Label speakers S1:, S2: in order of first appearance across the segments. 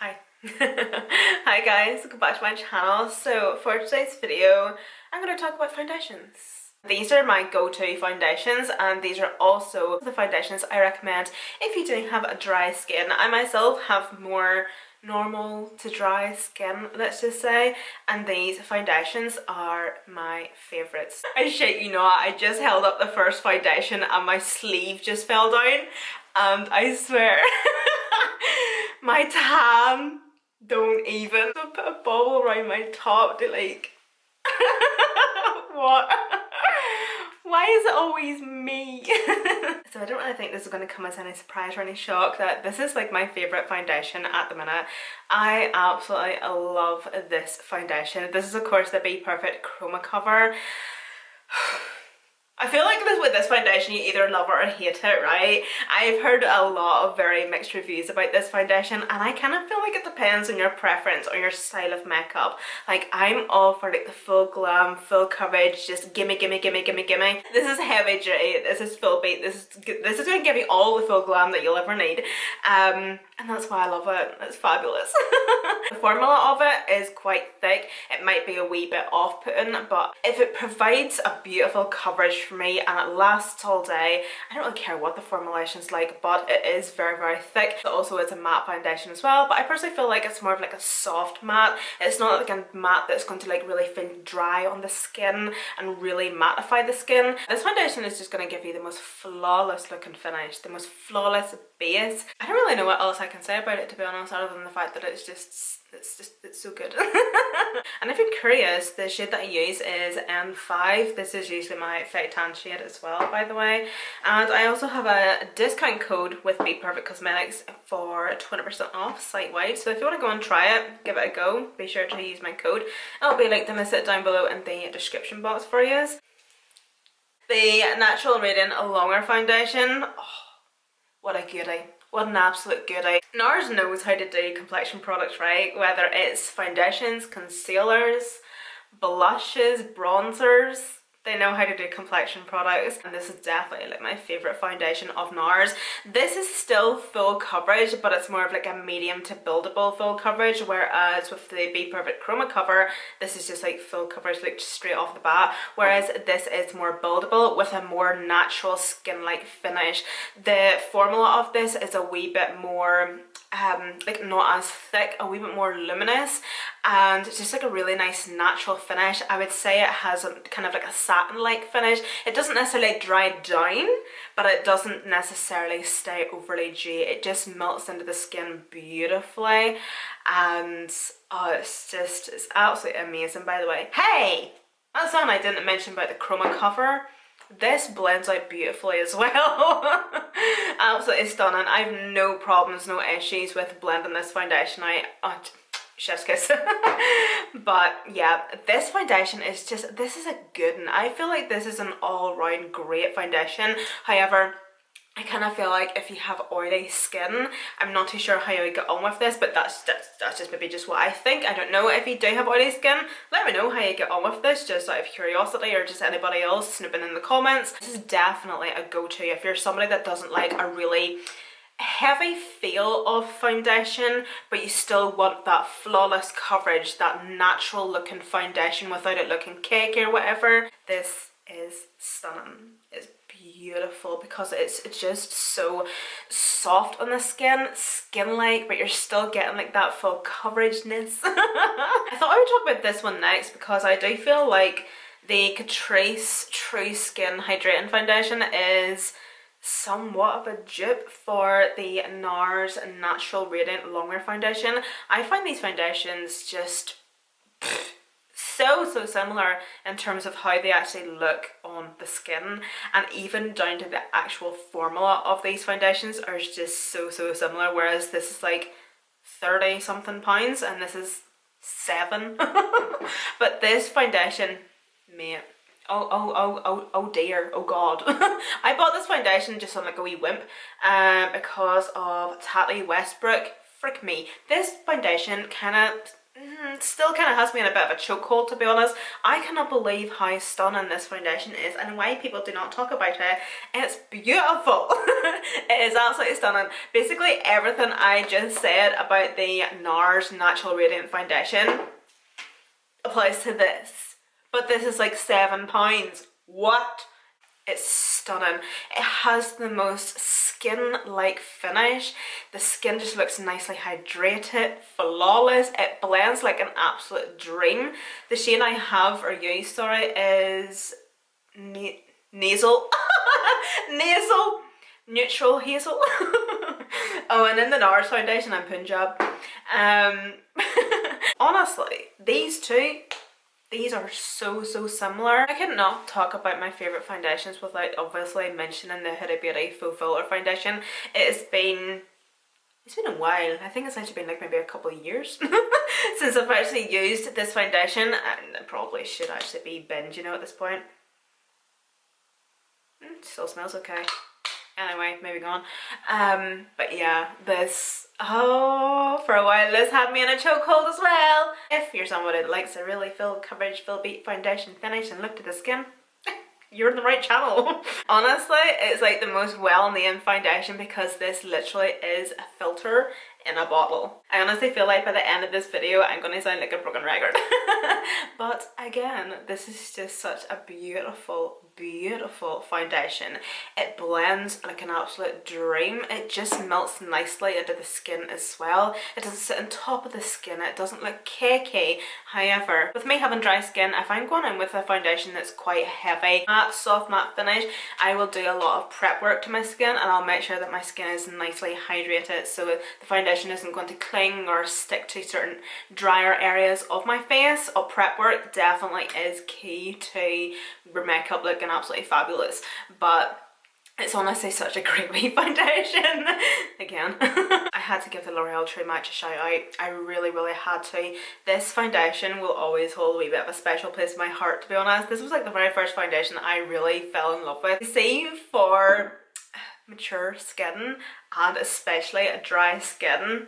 S1: Hi. Hi guys, welcome back to my channel. So for today's video, I'm going to talk about foundations. These are my go-to foundations, and these are also the foundations I recommend if you do have a dry skin. I myself have more normal to dry skin, let's just say, and these foundations are my favourites. I shit you not, I just held up the first foundation and my sleeve just fell down, and I swear my tan don't even. So put a bubble around my top to like what? Why is it always me? So I don't really think this is going to come as any surprise or any shock that this is like my favourite foundation at the minute. I absolutely love this foundation. This is of course the Be Perfect Chroma Cover. I feel like with this foundation you either love it or hate it, right? I've heard a lot of very mixed reviews about this foundation, and I kind of feel like it depends on your preference or your style of makeup. Like, I'm all for like the full glam, full coverage, just gimme, gimme, gimme, gimme, gimme. This is heavy duty, this is full beat, this is going to give you all the full glam that you'll ever need. And that's why I love it. It's fabulous. The formula of it is quite thick. It might be a wee bit off-putting, but if it provides a beautiful coverage for me and it lasts all day, I don't really care what the formulation's like, but it is very, very thick. But also it's a matte foundation as well, but I personally feel like it's more of like a soft matte. It's not like a matte that's going to like really feel dry on the skin and really mattify the skin. This foundation is just going to give you the most flawless looking finish, the most flawless base. I don't really know what else I can say about it, to be honest, other than the fact that it's so good. And if you're curious, the shade that I use is N5. This is usually my fake tan shade as well, by the way. And I also have a discount code with Be Perfect Cosmetics for 20% off site-wide. So if you want to go and try it, give it a go, be sure to use my code. I'll be linked in the sit down below in the description box for you. The Natural Radiant Longer Foundation. Oh, what a goodie. What an absolute goodie. NARS knows how to do complexion products, right? Whether it's foundations, concealers, blushes, bronzers, they know how to do complexion products, and this is definitely like my favourite foundation of NARS. This is still full coverage, but it's more of like a medium to buildable full coverage, whereas with the Be Perfect Chroma Cover, this is just like full coverage, like straight off the bat, whereas this is more buildable with a more natural skin-like finish. The formula of this is a wee bit more like not as thick, a wee bit more luminous, and just like a really nice natural finish. I would say it has a kind of like a satin-like finish. It doesn't necessarily dry down, but it doesn't necessarily stay overly dewy. It just melts into the skin beautifully, and oh, it's absolutely amazing. By the way, hey, that's something I didn't mention about the Chroma Cover. This blends out beautifully as well. Absolutely stunning. I have no problems, no issues with blending this foundation out. Oh, chef's kiss. But yeah, this foundation is just, this is a good one. I feel like this is an all-round great foundation. However, I kind of feel like if you have oily skin, I'm not too sure how you would get on with this, but that's just maybe just what I think. I don't know. If you do have oily skin, let me know how you get on with this, just out of curiosity, or just anybody else snooping in the comments. This is definitely a go-to if you're somebody that doesn't like a really heavy feel of foundation, but you still want that flawless coverage, that natural looking foundation without it looking cakey or whatever. This is stunning. It's beautiful because it's just so soft on the skin-like, but you're still getting like that full coverageness. I thought I would talk about this one next because I do feel like the Catrice True Skin Hydrating Foundation is somewhat of a dupe for the NARS Natural Radiant Longer Foundation. I find these foundations just so similar in terms of how they actually look on the skin, and even down to the actual formula of these foundations are just so similar, whereas this is like 30 something pounds and this is 7. But this foundation, mate, oh dear, oh god. I bought this foundation just on like a wee whimp because of Tatley Westbrook. Frick me, this foundation kind of Still kind of has me in a bit of a chokehold, to be honest. I cannot believe how stunning this foundation is and why people do not talk about it. It's beautiful. It is absolutely stunning. Basically everything I just said about the NARS Natural Radiant Foundation applies to this. But this is like £7. What? It's stunning. It has the most skin-like finish. The skin just looks nicely hydrated, flawless. It blends like an absolute dream. The shade I have or use, sorry, is nasal. Nasal. Neutral hazel. Oh, and in the NARS foundation, I'm Punjab. Honestly, these two, these are so similar. I cannot talk about my favourite foundations without obviously mentioning the Huda Beauty Faux Filler foundation. It's been a while. I think it's actually been like maybe a couple of years since I've actually used this foundation, and I probably should actually be binge, you know, at this point. Still smells okay. Anyway, moving on. But yeah, this, oh, for a while this had me in a chokehold as well. If you're somebody that likes a really full coverage, full beat foundation finish and look to the skin, you're in the right channel. Honestly, it's like the most well-named foundation because this literally is a filter in a bottle. I honestly feel like by the end of this video I'm going to sound like a broken record. But again, this is just such a beautiful foundation. It blends like an absolute dream. It just melts nicely into the skin as well. It doesn't sit on top of the skin. It doesn't look cakey. However, with me having dry skin, if I'm going in with a foundation that's quite heavy, matte, soft matte finish, I will do a lot of prep work to my skin and I'll make sure that my skin is nicely hydrated so the foundation isn't going to cling or stick to certain drier areas of my face. Or prep work definitely is key to your makeup looking absolutely fabulous. But it's honestly such a great wee foundation. Again, I had to give the L'Oreal True Match a shout out. I really had to. This foundation will always hold a wee bit of a special place in my heart, to be honest. This was like the very first foundation that I really fell in love with. See, for mature skin and especially a dry skin,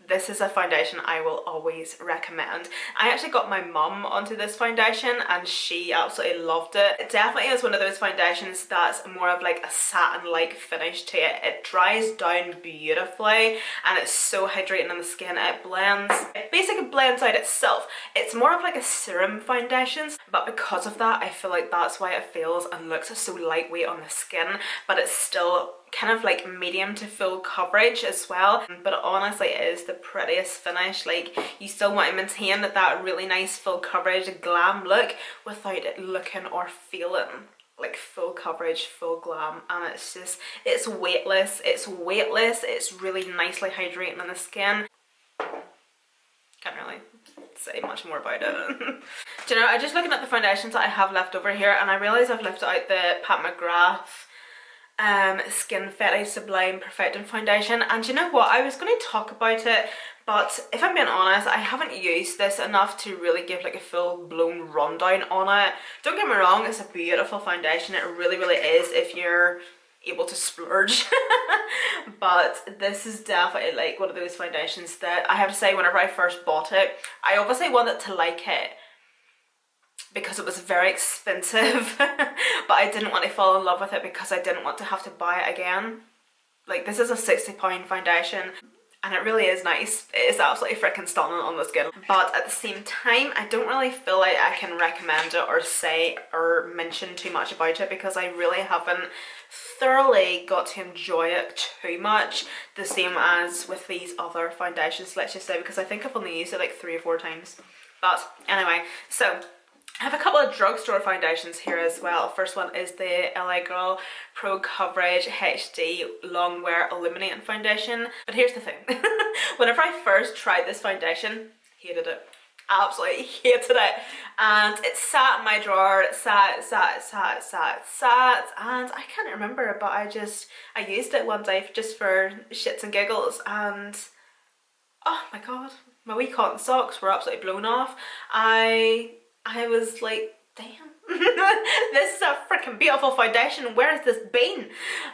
S1: this is a foundation I will always recommend. I actually got my mum onto this foundation and she absolutely loved it. It definitely is one of those foundations that's more of like a satin-like finish to it. It dries down beautifully and it's so hydrating on the skin. It blends, it basically blends out itself. It's more of like a serum foundation, but because of that I feel like that's why it feels and looks so lightweight on the skin, but it's still kind of like medium to full coverage as well. But it honestly is the prettiest finish. Like, you still want to maintain that really nice full coverage glam look without it looking or feeling like full coverage, full glam. And it's just, it's weightless, it's really nicely hydrating on the skin. Can't really say much more about it. Do you know, I'm just looking at the foundations that I have left over here and I realise I've left out the Pat McGrath Skin Fetty Sublime Perfecting Foundation, and you know what, I was going to talk about it, but if I'm being honest, I haven't used this enough to really give like a full-blown rundown on it. Don't get me wrong, it's a beautiful foundation, it really is if you're able to splurge. But this is definitely like one of those foundations that I have to say, whenever I first bought it, I obviously wanted to like it because it was very expensive, but I didn't want to fall in love with it because I didn't want to have to buy it again. Like, this is a £60 foundation and it really is nice. It is absolutely freaking stunning on the skin, but at the same time I don't really feel like I can recommend it or say or mention too much about it because I really haven't thoroughly got to enjoy it too much, the same as with these other foundations, let's just say, because I think I've only used it like 3 or 4 times. But anyway, so I have a couple of drugstore foundations here as well. First one is the LA Girl Pro Coverage HD Longwear Illuminating Foundation. But here's the thing. Whenever I first tried this foundation, hated it. Absolutely hated it. And it sat in my drawer, it sat, and I can't remember, but I used it one day just for shits and giggles, and oh my god, my wee cotton socks were absolutely blown off. I was like damn, this is a freaking beautiful foundation. Where has this been?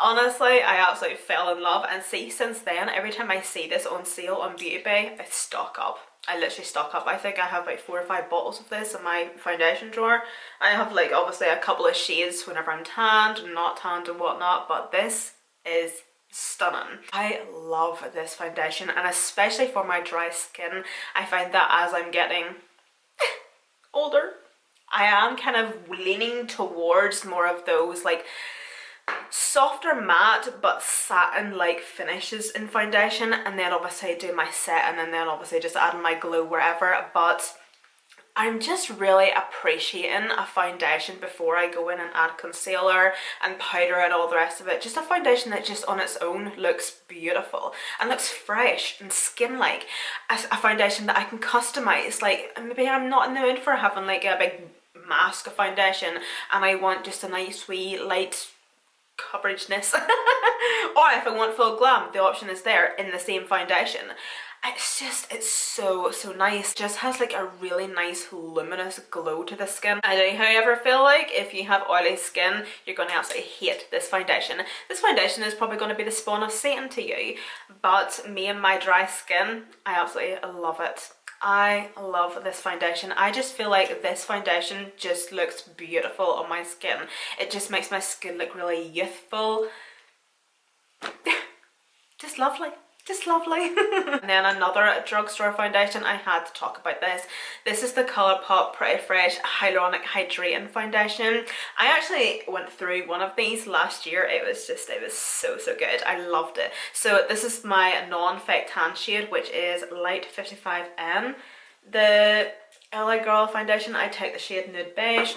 S1: Honestly, I absolutely fell in love, and see, since then, every time I see this on sale on Beauty Bay, I stock up. I literally stock up. I think I have like 4 or 5 bottles of this in my foundation drawer. I have like obviously a couple of shades whenever I'm tanned and not tanned and whatnot, but this is stunning. I love this foundation, and especially for my dry skin, I find that as I'm getting older, I am kind of leaning towards more of those like softer matte but satin like finishes in foundation, and then obviously do my setting, and then obviously just adding my glow wherever. But I'm just really appreciating a foundation before I go in and add concealer and powder and all the rest of it. Just a foundation that just on its own looks beautiful and looks fresh and skin-like. A foundation that I can customize. Like, maybe I'm not in the mood for having like a big mask of foundation and I want just a nice wee light coverageness. Or if I want full glam, the option is there in the same foundation. It's so nice. Just has like a really nice luminous glow to the skin. I don't however feel like if you have oily skin, you're going to absolutely hate this foundation. This foundation is probably going to be the spawn of Satan to you, but me and my dry skin, I absolutely love it. I love this foundation. I just feel like this foundation just looks beautiful on my skin. It just makes my skin look really youthful. Just lovely. Just lovely. And then another drugstore foundation, I had to talk about this. This is the Colourpop Pretty Fresh Hyaluronic Hydrating Foundation. I actually went through one of these last year. It was so good. I loved it. So this is my non-fake tan shade, which is Light 55N. The LA Girl foundation, I take the shade Nude Beige.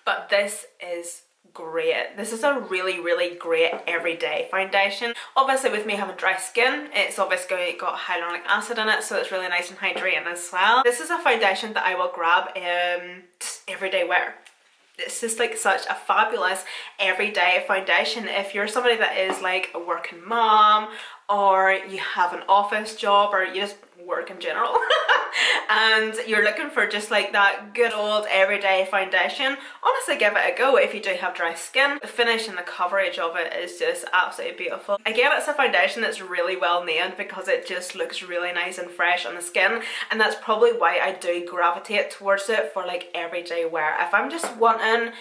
S1: But this is great. This is a really great everyday foundation. Obviously with me having dry skin, it's obviously got hyaluronic acid in it, so it's really nice and hydrating as well. This is a foundation that I will grab just everyday wear. It's just like such a fabulous everyday foundation. If you're somebody that is like a working mom, or you have an office job, or you just work in general and you're looking for just like that good old everyday foundation, honestly give it a go if you do have dry skin. The finish and the coverage of it is just absolutely beautiful. Again, it's a foundation that's really well named because it just looks really nice and fresh on the skin, and that's probably why I do gravitate towards it for like everyday wear. If I'm just wanting,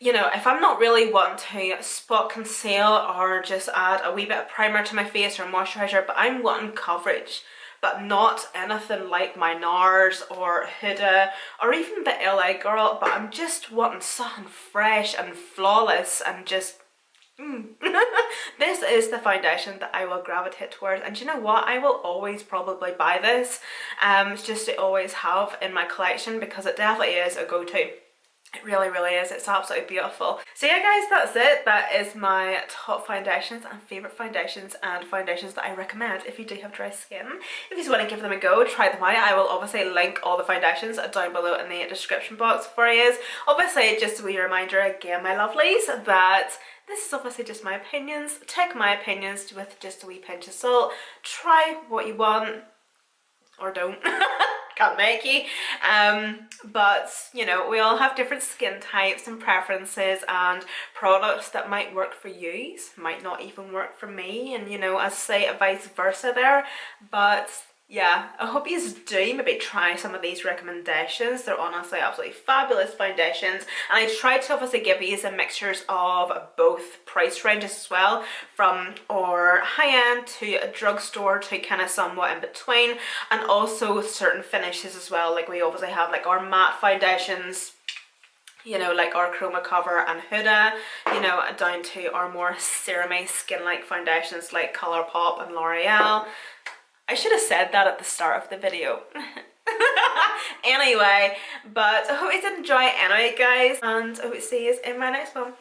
S1: you know, if I'm not really wanting to spot conceal or just add a wee bit of primer to my face or moisturizer, but I'm wanting coverage, but not anything like my NARS or Huda or even the LA Girl, but I'm just wanting something fresh and flawless and just this is the foundation that I will gravitate towards. And you know what, I will always probably buy this just to always have in my collection, because it definitely is a go-to. It really is. It's absolutely beautiful. So yeah guys, that's it. That is my top foundations and favourite foundations, and foundations that I recommend if you do have dry skin. If you just want to give them a go, try them out. I will obviously link all the foundations down below in the description box for you. Obviously, just a wee reminder again, my lovelies, that this is obviously just my opinions. Take my opinions with just a wee pinch of salt. Try what you want, or don't. Can't make you. But you know, we all have different skin types and preferences, and products that might work for you might not even work for me, and you know, as I say, vice versa there. But yeah, I hope you do maybe try some of these recommendations. They're honestly absolutely fabulous foundations, and I tried to obviously give you some mixtures of both price ranges as well, from our high-end to a drugstore to kind of somewhat in between, and also certain finishes as well. Like we obviously have like our matte foundations, you know, like our Chroma Cover and Huda, you know, down to our more serum-y skin-like foundations like Colourpop and L'Oreal. I should have said that at the start of the video. Anyway, but I hope you did enjoy it anyway, guys, and I hope to see you in my next one.